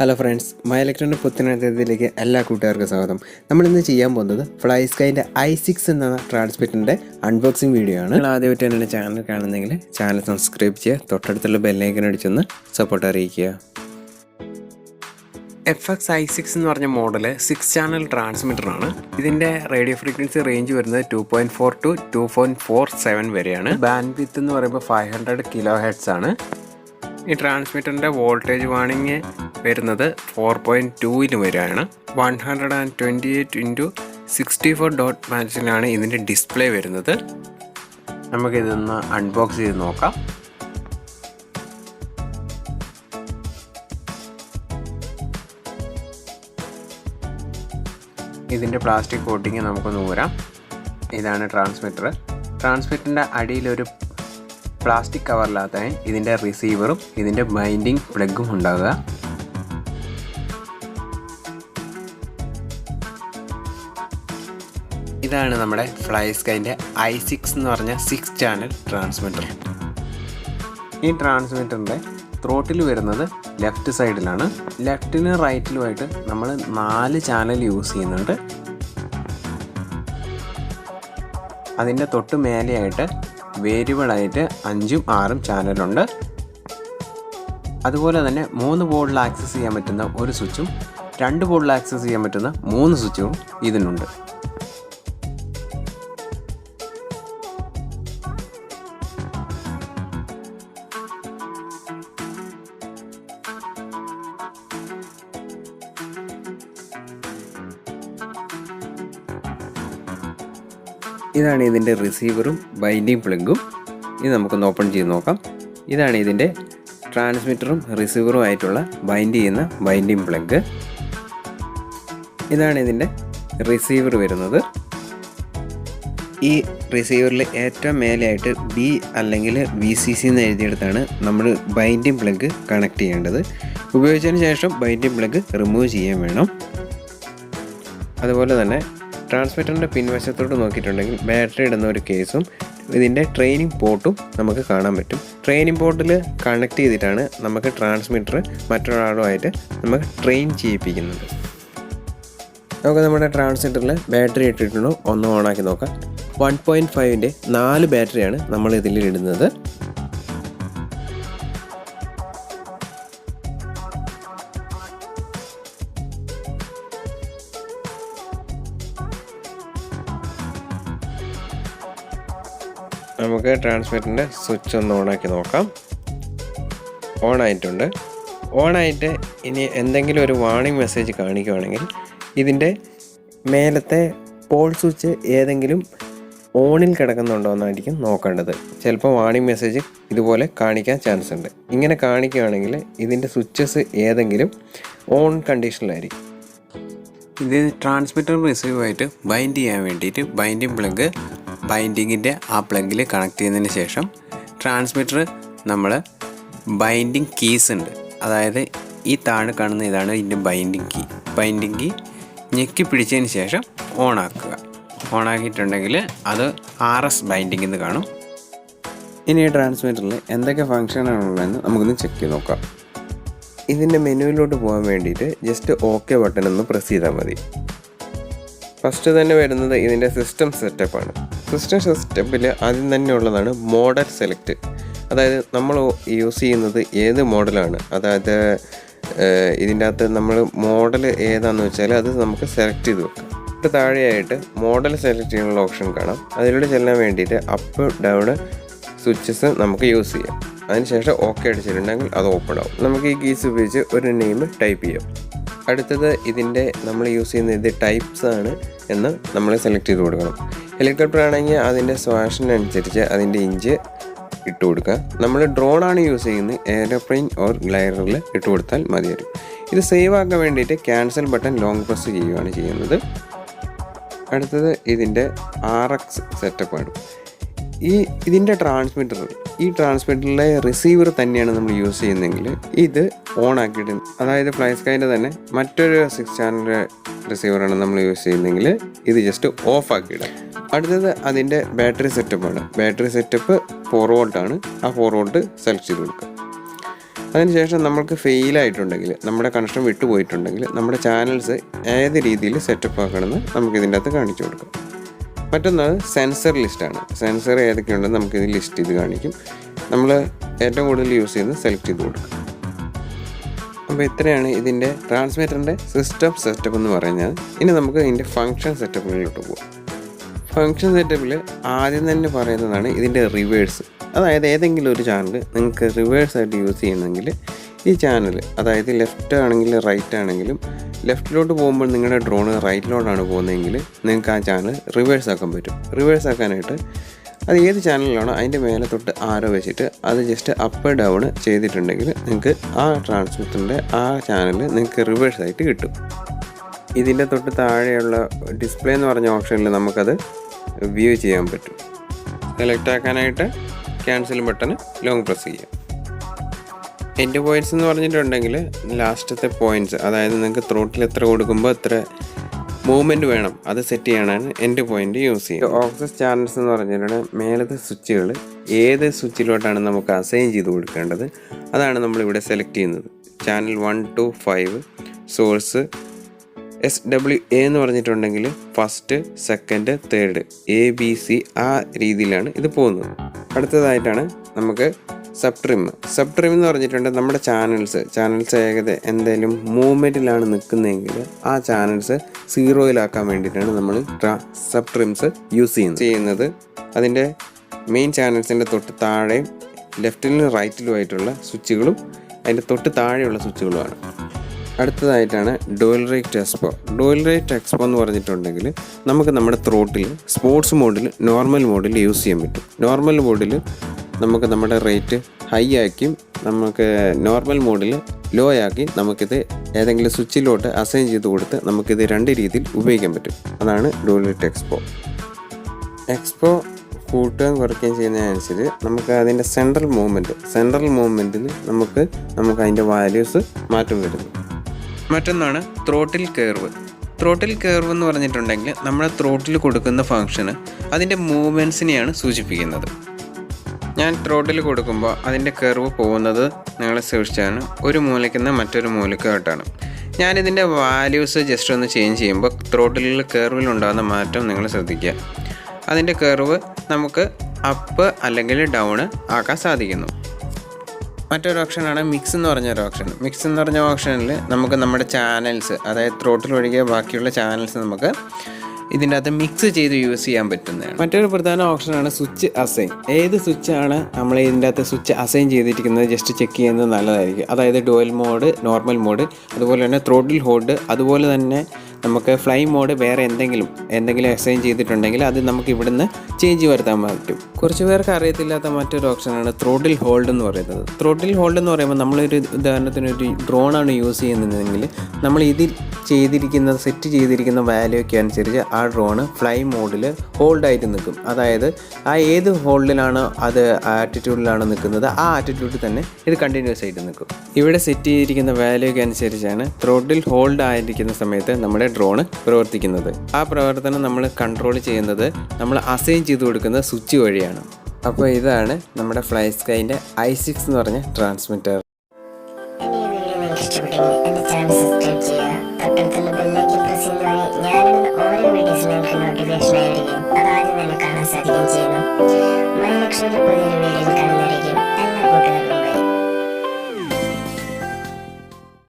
Hello friends, my electronic പുത്തനത്തിലേക്ക് എല്ലാ കൂട്ടുകാർക്കും സ്വാഗതം. നമ്മളിന്ന് ചെയ്യാൻ പോകുന്നത് FlySkyൻ്റെ i6 എന്ന ട്രാൻസ്മിറ്ററിൻ്റെ അൺബോക്സിങ് വീഡിയോ ആണ്. നിങ്ങൾ ആദ്യമായിട്ടാണ് എൻ്റെ ചാനൽ കാണുന്നതെങ്കിൽ ചാനൽ സബ്സ്ക്രൈബ് ചെയ്യുക, തൊട്ടടുത്തുള്ള ബെല്ലൈക്കൺ അടിച്ചൊന്ന് സപ്പോർട്ട് അറിയിക്കുക. FX i6 എന്ന് പറഞ്ഞ മോഡൽ 6 ചാനൽ ട്രാൻസ്മിറ്ററാണ്. ഇതിൻ്റെ റേഡിയോ ഫ്രീക്വൻസി റേഞ്ച് വരുന്നത് 2.4 to 2.47 വരെയാണ്. ബാൻഡ് വിത്ത് എന്ന് പറയുമ്പോൾ 500 kHz ആണ്. ഈ ട്രാൻസ്മിറ്ററിൻ്റെ വോൾട്ടേജ് വാണിംഗ് വരുന്നത് 4.2 വരെയാണ്. 128x64 ഡോട്ട് മാച്ചിലാണ് ഇതിൻ്റെ ഡിസ്പ്ലേ വരുന്നത്. നമുക്കിതൊന്ന് അൺബോക്സ് ചെയ്ത് നോക്കാം. ഇതിൻ്റെ പ്ലാസ്റ്റിക് കോട്ടിങ് നമുക്കൊന്ന് ഊരാം. ഇതാണ് ട്രാൻസ്മിറ്ററിൻ്റെ അടിയിലൊരു പ്ലാസ്റ്റിക് കവറിലാത്ത ഇതിൻ്റെ റിസീവറും ഇതിൻ്റെ ബൈൻഡിങ് പ്ലഗും ഉണ്ടാകുക. ഇതാണ് നമ്മുടെ FlySkyൻ്റെ i6 എന്ന് പറഞ്ഞ 6 ചാനൽ ട്രാൻസ്മിറ്റർ. ഈ ട്രാൻസ്മിറ്ററിൻ്റെ ത്രോട്ടിൽ വരുന്നത് ലെഫ്റ്റ് സൈഡിലാണ്. ലെഫ്റ്റിനും റൈറ്റിലുമായിട്ട് നമ്മൾ 4 ചാനൽ യൂസ് ചെയ്യുന്നുണ്ട്. അതിൻ്റെ തൊട്ട് മേലെയായിട്ട് വേരിയബിളായിട്ട് 5ഉം 6ഉം ചാനലുണ്ട്. അതുപോലെ തന്നെ 3 ബോർഡിൽ ആക്സസ് ചെയ്യാൻ പറ്റുന്ന ഒരു സ്വിച്ചും 2 ബോർഡിൽ ആക്സസ് ചെയ്യാൻ പറ്റുന്ന 3 സ്വിച്ചും ഇതിനുണ്ട്. ഇതാണ് ഇതിൻ്റെ റിസീവറും ബൈൻഡിങ് പ്ലഗും. ഇത് നമുക്കൊന്ന് ഓപ്പൺ ചെയ്ത് നോക്കാം. ഇതാണ് ഇതിൻ്റെ ട്രാൻസ്മിറ്ററും റിസീവറും ആയിട്ടുള്ള ബൈൻഡ് ചെയ്യുന്ന ബൈൻഡിങ് പ്ലഗ്. ഇതാണ് ഇതിൻ്റെ റിസീവർ വരുന്നത്. ഈ റിസീവറിൽ ഏറ്റവും മേലെയായിട്ട് B അല്ലെങ്കിൽ VCC എന്ന് എഴുതിയെടുത്താണ് നമ്മൾ ബൈൻഡിങ് പ്ലഗ് കണക്ട് ചെയ്യേണ്ടത്. ഉപയോഗിച്ചതിന് ശേഷം ബൈൻഡിങ് പ്ലഗ് റിമൂവ് ചെയ്യാൻ വേണം. അതുപോലെ തന്നെ ട്രാൻസ്മിറ്ററിൻ്റെ പിൻവശത്തോട്ട് നോക്കിയിട്ടുണ്ടെങ്കിൽ ബാറ്ററി ഇടുന്ന ഒരു കേസും ഇതിൻ്റെ ട്രെയിനിങ് പോർട്ടും നമുക്ക് കാണാൻ പറ്റും. ട്രെയിനിങ് പോർട്ടിൽ കണക്ട് ചെയ്തിട്ടാണ് നമുക്ക് ട്രാൻസ്മിറ്റർ മറ്റൊരാളുമായിട്ട് നമുക്ക് ട്രെയിൻ ചെയ്യിപ്പിക്കുന്നത്. നമുക്ക് നമ്മുടെ ട്രാൻസ്മിറ്ററിൽ ബാറ്ററി ഇട്ടിട്ടുണ്ടോ ഒന്ന് ഓണാക്കി നോക്കാം. 1.5ൻ്റെ 4 ബാറ്ററിയാണ് നമ്മൾ ഇതിൽ ഇടുന്നത്. നമുക്ക് ട്രാൻസ്മിറ്ററിൻ്റെ സ്വിച്ച് ഒന്ന് ഓണാക്കി നോക്കാം. ഓണായിട്ടുണ്ട്. ഓണായിട്ട് ഇനി എന്തെങ്കിലും ഒരു വാർണിംഗ് മെസ്സേജ് കാണിക്കുകയാണെങ്കിൽ ഇതിൻ്റെ മേലത്തെ പോൾ സ്വിച്ച് ഏതെങ്കിലും ഓണിൽ കിടക്കുന്നുണ്ടോ എന്നായിരിക്കും നോക്കേണ്ടത്. ചിലപ്പോൾ വാർണിംഗ് മെസ്സേജ് ഇതുപോലെ കാണിക്കാൻ ചാൻസ് ഉണ്ട്. ഇങ്ങനെ കാണിക്കുകയാണെങ്കിൽ ഇതിൻ്റെ സ്വിച്ചസ് ഏതെങ്കിലും ഓൺ കണ്ടീഷനിലായിരിക്കും. ഇത് ട്രാൻസ്മിറ്റർ റിസീവായിട്ട് ബൈൻഡ് ചെയ്യാൻ വേണ്ടിയിട്ട് ബൈൻഡിങ് പ്ലഗ് ബൈൻഡിങ്ങിൻ്റെ ആ പ്ലഗിൽ കണക്ട് ചെയ്തതിന് ശേഷം ട്രാൻസ്മിറ്റർ നമ്മൾ ബൈൻഡിങ് കീസ് ഉണ്ട്. അതായത് ഈ താഴെ കാണുന്ന ഇതാണ് ഇതിൻ്റെ ബൈൻഡിങ് കീ ഞെക്കി പിടിച്ചതിന് ശേഷം ഓണാക്കുക. ഓണാക്കിയിട്ടുണ്ടെങ്കിൽ അത് RS ബൈൻഡിങ് എന്ന് കാണും. ഇനി ഈ ട്രാൻസ്മിറ്ററിൽ എന്തൊക്കെ ഫങ്ഷനാണുള്ളതെന്ന് നമുക്കൊന്ന് ചെക്ക് ചെയ്ത് നോക്കാം. ഇതിൻ്റെ മെനുവിലോട്ട് പോകാൻ വേണ്ടിയിട്ട് ജസ്റ്റ് OK ബട്ടൺ ഒന്ന് പ്രസ് ചെയ്താൽ മതി. ഫസ്റ്റ് തന്നെ വരുന്നത് ഇതിൻ്റെ സിസ്റ്റം സെറ്റപ്പാണ്. സിസ്റ്റം സെറ്റപ്പിൽ ആദ്യം തന്നെ ഉള്ളതാണ് മോഡൽ സെലക്ട്. അതായത് നമ്മൾ യൂസ് ചെയ്യുന്നത് ഏത് മോഡലാണ്, അതായത് ഇതിൻ്റെ അകത്ത് നമ്മൾ മോഡൽ ഏതാണെന്ന് വെച്ചാൽ അത് നമുക്ക് സെലക്ട് ചെയ്ത് വെക്കാം. തൊട്ട് താഴെയായിട്ട് മോഡൽ സെലക്ട് ചെയ്യാനുള്ള ഓപ്ഷൻ കാണാം. അതിലൂടെ ചെല്ലാൻ വേണ്ടിയിട്ട് അപ്പ് ഡൗൺ സ്വിച്ചസ് നമുക്ക് യൂസ് ചെയ്യാം. അതിനുശേഷം OK അടിച്ചിട്ടുണ്ടെങ്കിൽ അത് ഓപ്പൺ ആവും. നമുക്ക് ഈ കീസ് ഉപയോഗിച്ച് ഒരു നെയിം ടൈപ്പ് ചെയ്യാം. അടുത്തത് ഇതിൻ്റെ നമ്മൾ യൂസ് ചെയ്യുന്ന ഇത് ടൈപ്സ് ആണ് എന്ന് നമ്മൾ സെലക്ട് ചെയ്ത് കൊടുക്കണം. ഹെലികോപ്റ്റർ ആണെങ്കിൽ അതിൻ്റെ സ്വാഷിനനുസരിച്ച് അതിൻ്റെ ഇഞ്ച് ഇട്ട് കൊടുക്കുക. നമ്മൾ ഡ്രോൺ ആണ് യൂസ് ചെയ്യുന്നത്, എയർപ്ലെയിൻ ഓർ ഗ്ലൈഡറിൽ ഇട്ട് കൊടുത്താൽ മതിയായിരിക്കും. ഇത് സേവ് ആക്കാൻ വേണ്ടിയിട്ട് ക്യാൻസൽ ബട്ടൺ ലോങ് പ്രസ് ചെയ്യുകയാണ് ചെയ്യുന്നത്. അടുത്തത് ഇതിൻ്റെ RX സെറ്റപ്പാണ്. ഇതിൻ്റെ ഈ ട്രാൻസ്മിറ്ററിലെ റിസീവർ തന്നെയാണ് നമ്മൾ യൂസ് ചെയ്യുന്നതെങ്കിൽ ഇത് ഓൺ ആക്കിയിട്ട്, അതായത് FlySkyൻ്റെ തന്നെ മറ്റൊരു 6 ചാനൽ റിസീവറാണ് നമ്മൾ യൂസ് ചെയ്യുന്നതെങ്കിൽ ഇത് ജസ്റ്റ് ഓഫ് ആക്കിയിടാം. അടുത്തത് അതിൻ്റെ ബാറ്ററി സെറ്റപ്പാണ്. Battery setup 4 വോൾട്ടാണ്. ആ 4 വോൾട്ട് സെലക്ട് ചെയ്ത് കൊടുക്കുക. അതിനുശേഷം നമ്മൾക്ക് ഫെയിലായിട്ടുണ്ടെങ്കിൽ, നമ്മുടെ കണക്ഷൻ വിട്ടുപോയിട്ടുണ്ടെങ്കിൽ നമ്മുടെ ചാനൽസ് ഏത് രീതിയിൽ സെറ്റപ്പ് ആക്കണമെന്ന് നമുക്കിതിൻ്റെ അകത്ത് കാണിച്ചു കൊടുക്കാം. മറ്റൊന്നത് സെൻസർ ലിസ്റ്റാണ്. സെൻസർ ഏതൊക്കെയുണ്ടെന്ന് നമുക്കിത് ലിസ്റ്റ് ചെയ്ത് കാണിക്കും. നമ്മൾ ഏറ്റവും കൂടുതൽ യൂസ് ചെയ്യുന്നത് സെലക്ട് ചെയ്ത് കൊടുക്കും. അപ്പോൾ ഇത്രയാണ് ഇതിൻ്റെ ട്രാൻസ്മിറ്ററിൻ്റെ സിസ്റ്റം സെറ്റപ്പ് എന്ന് പറഞ്ഞാൽ. ഇനി നമുക്ക് ഇതിൻ്റെ ഫങ്ഷൻ സെറ്റപ്പുകളിലോട്ട് പോകാം. ഫങ്ഷൻ സെറ്റപ്പിൽ ആദ്യം തന്നെ പറയുന്നതാണ് ഇതിൻ്റെ റിവേഴ്സ്. അതായത് ഏതെങ്കിലും ഒരു ചാനൽ നിങ്ങൾക്ക് റിവേഴ്സായിട്ട് യൂസ് ചെയ്യണമെങ്കിൽ ഈ ചാനൽ, അതായത് ലെഫ്റ്റ് ആണെങ്കിലും റൈറ്റ് ആണെങ്കിലും, ലെഫ്റ്റിലോട്ട് പോകുമ്പോൾ നിങ്ങളുടെ ഡ്രോണ് റൈറ്റിലോട്ടാണ് പോകുന്നതെങ്കിൽ നിങ്ങൾക്ക് ആ ചാനൽ റിവേഴ്സ് ആക്കാൻ പറ്റും. റിവേഴ്സ് ആക്കാനായിട്ട് അത് ഏത് ചാനലിലാണോ അതിൻ്റെ മേലെ തൊട്ട് ആരോ വെച്ചിട്ട് അത് ജസ്റ്റ് അപ്പ് ഡൗൺ ചെയ്തിട്ടുണ്ടെങ്കിൽ നിങ്ങൾക്ക് ആ ട്രാൻസ്മിറ്ററിൻ്റെ ആ ചാനൽ നിങ്ങൾക്ക് റിവേഴ്സായിട്ട് കിട്ടും. ഇതിൻ്റെ തൊട്ട് താഴെയുള്ള ഡിസ്പ്ലേ എന്ന് പറഞ്ഞ ഓപ്ഷനിൽ നമുക്കത് വ്യൂ ചെയ്യാൻ പറ്റും. സെലക്ട് ആക്കാനായിട്ട് ക്യാൻസൽ ബട്ടൺ ലോങ് പ്രസ് ചെയ്യാം. എൻഡ് പോയിൻറ്റ്സ് എന്ന് പറഞ്ഞിട്ടുണ്ടെങ്കിൽ ലാസ്റ്റത്തെ പോയിൻറ്റ്സ്, അതായത് നിങ്ങൾക്ക് ത്രോട്ടിൽ എത്ര കൊടുക്കുമ്പോൾ എത്ര മൂവ്മെൻറ്റ് വേണം അത് സെറ്റ് ചെയ്യാനാണ് എൻഡ് പോയിൻ്റ് യൂസ് ചെയ്യുന്നത്. ഓക്സസ് ചാനൽസ് എന്ന് പറഞ്ഞിട്ടുണ്ടെങ്കിൽ മേലത്തെ സ്വിച്ചുകൾ ഏത് സ്വിച്ചിലോട്ടാണ് നമുക്ക് അസൈൻ ചെയ്ത് കൊടുക്കേണ്ടത് അതാണ് നമ്മളിവിടെ സെലക്ട് ചെയ്യുന്നത്. ചാനൽ 1 to 5 സോഴ്സ് SWA എന്ന് പറഞ്ഞിട്ടുണ്ടെങ്കിൽ ഫസ്റ്റ്, സെക്കൻഡ്, തേർഡ്, ABC ആ രീതിയിലാണ് ഇത് പോകുന്നത്. അടുത്തതായിട്ടാണ് നമുക്ക് സബ് ട്രിം എന്ന് പറഞ്ഞിട്ടുണ്ടെങ്കിൽ നമ്മുടെ ചാനൽസ് എന്തെങ്കിലും മൂവ്മെൻറ്റിലാണ് നിൽക്കുന്നതെങ്കിൽ ആ ചാനൽസ് 0-ലാക്കാൻ വേണ്ടിയിട്ടാണ് നമ്മൾ സബ് ട്രിംസ് യൂസ് ചെയ്യുന്നത്. അതിൻ്റെ മെയിൻ ചാനൽസിൻ്റെ തൊട്ട് താഴെയും ലെഫ്റ്റിലും റൈറ്റിലുമായിട്ടുള്ള സ്വിച്ചുകളും അതിൻ്റെ തൊട്ട് താഴെയുള്ള സ്വിച്ചുകളുമാണ്. അടുത്തതായിട്ടാണ് ഡുവൽ റേറ്റ് എക്സ്പോ എന്ന് പറഞ്ഞിട്ടുണ്ടെങ്കിൽ നമുക്ക് നമ്മുടെ ത്രോട്ടിൽ സ്പോർട്സ് മോഡിൽ, നോർമൽ മോഡിൽ യൂസ് ചെയ്യാൻ പറ്റും. നോർമൽ മോഡിൽ നമുക്ക് നമ്മുടെ റേറ്റ് ഹൈ ആക്കി, നമുക്ക് നോർമൽ മോഡിൽ ലോ ആക്കി നമുക്കിത് ഏതെങ്കിലും സ്വിച്ചിലോട്ട് അസൈൻ ചെയ്ത് കൊടുത്ത് നമുക്കിത് രണ്ട് രീതിയിൽ ഉപയോഗിക്കാൻ പറ്റും. അതാണ് ഡുവൽ റേറ്റ് എക്സ്പോ കൂട്ടുകയും കുറയ്ക്കുകയും ചെയ്യുന്നതിനനുസരിച്ച് നമുക്ക് അതിൻ്റെ സെൻട്രൽ മൂവ്മെൻറ്റിൽ നമുക്ക് അതിൻ്റെ വാല്യൂസ് മാറ്റം വരുന്നു. മറ്റൊന്നാണ് ത്രോട്ടിൽ കേർവ് എന്ന് പറഞ്ഞിട്ടുണ്ടെങ്കിൽ നമ്മുടെ ത്രോട്ടിൽ കൊടുക്കുന്ന ഫങ്ഷന് അതിൻ്റെ മൂവ്മെൻറ്റ്സിനെയാണ് സൂചിപ്പിക്കുന്നത്. ഞാൻ ത്രോട്ടിൽ കൊടുക്കുമ്പോൾ അതിൻ്റെ കർവ് പോകുന്നത് നിങ്ങളെ സൂക്ഷിച്ചാണ് ഒരു മൂലയ്ക്ക് നിന്ന് മറ്റൊരു മൂലയ്ക്കായിട്ടാണ്. ഞാനിതിൻ്റെ വാല്യൂസ് ജസ്റ്റ് ഒന്ന് ചേഞ്ച് ചെയ്യുമ്പോൾ ത്രോട്ടിലിൽ കർവിലുണ്ടാകുന്ന മാറ്റം നിങ്ങൾ ശ്രദ്ധിക്കുക. അതിൻ്റെ കർവ് നമുക്ക് അപ്പ് അല്ലെങ്കിൽ ഡൗൺ ആക്കാൻ സാധിക്കുന്നു. മറ്റൊരു ഓപ്ഷനാണ് മിക്സ് എന്ന് പറഞ്ഞ ഓപ്ഷനിൽ നമുക്ക് നമ്മുടെ ചാനൽസ്, അതായത് ത്രോട്ടിൽ ഒഴികെ ബാക്കിയുള്ള ചാനൽസ് നമുക്ക് ഇതിൻ്റെ അകത്ത് മിക്സ് ചെയ്ത് യൂസ് ചെയ്യാൻ പറ്റുന്നതാണ്. മറ്റൊരു പ്രധാന ഓപ്ഷനാണ് സ്വിച്ച് അസൈൻ. ഏത് സ്വിച്ചാണ് നമ്മൾ ഇതിൻ്റെ അകത്ത് സ്വിച്ച് അസൈൻ ചെയ്തിരിക്കുന്നത് ജസ്റ്റ് ചെക്ക് ചെയ്യുന്നത് നല്ലതായിരിക്കും. അതായത് ഡുവൽ മോഡ്, നോർമൽ മോഡ്, അതുപോലെ തന്നെ ത്രോട്ടിൽ ഹോൾഡ്, അതുപോലെ തന്നെ നമുക്ക് ഫ്ലൈ മോഡ് വേറെ എന്തെങ്കിലും അസൈൻ ചെയ്തിട്ടുണ്ടെങ്കിൽ അത് നമുക്ക് ഇവിടുന്ന് ചേഞ്ച് വരുത്താൻ പറ്റും. കുറച്ച് പേർക്ക് അറിയത്തില്ലാത്ത മറ്റൊരു ഓപ്ഷനാണ് ത്രോട്ടിൽ ഹോൾഡ് എന്ന് പറയുന്നത്. ത്രോട്ടിൽ ഹോൾഡ് എന്ന് പറയുമ്പോൾ നമ്മളൊരു ഉദാഹരണത്തിന് ഒരു ഡ്രോണാണ് യൂസ് ചെയ്യുന്നതെങ്കിൽ നമ്മൾ ഇതിൽ സെറ്റ് ചെയ്തിരിക്കുന്ന വാല്യൂക്ക് അനുസരിച്ച് ആ ഡ്രോണ് ഫ്ലൈ മോഡിൽ ഹോൾഡായിട്ട് നിൽക്കും. അതായത് ആ ഏത് ഹോൾഡിലാണോ അത് ആറ്റിറ്റ്യൂഡിലാണ് നിൽക്കുന്നത് ആ ആറ്റിറ്റ്യൂഡിൽ തന്നെ ഇത് കണ്ടിന്യൂസ് ആയിട്ട് നിൽക്കും. ഇവിടെ സെറ്റ് ചെയ്തിരിക്കുന്ന വാല്യൂക്ക് അനുസരിച്ചാണ് ത്രോട്ടിൽ ഹോൾഡ് ആയിരിക്കുന്ന സമയത്ത് നമ്മുടെ ഡ്രോണ് പ്രവർത്തിക്കുന്നത്. ആ പ്രവർത്തനം നമ്മൾ കൺട്രോൾ ചെയ്യുന്നത് നമ്മൾ അസൈൻ ചെയ്ത് കൊടുക്കുന്ന സ്വിച്ച് വഴിയാണ്. അപ്പോൾ ഇതാണ് നമ്മുടെ ഫ്ലൈ സ്കൈൻ്റെ i6 എന്ന് പറഞ്ഞ ട്രാൻസ്മിറ്റർ. നോട്ടിഫിക്കേഷൻ ആയിരിക്കും, അതാദ്യം തന്നെ കാണാൻ സാധിക്കുകയും ചെയ്യുന്നു. മൈ ലക്ഷ്മിയുടെ പുതിയൊരു വീഡിയോയിൽ കാണുന്നതായിരിക്കും.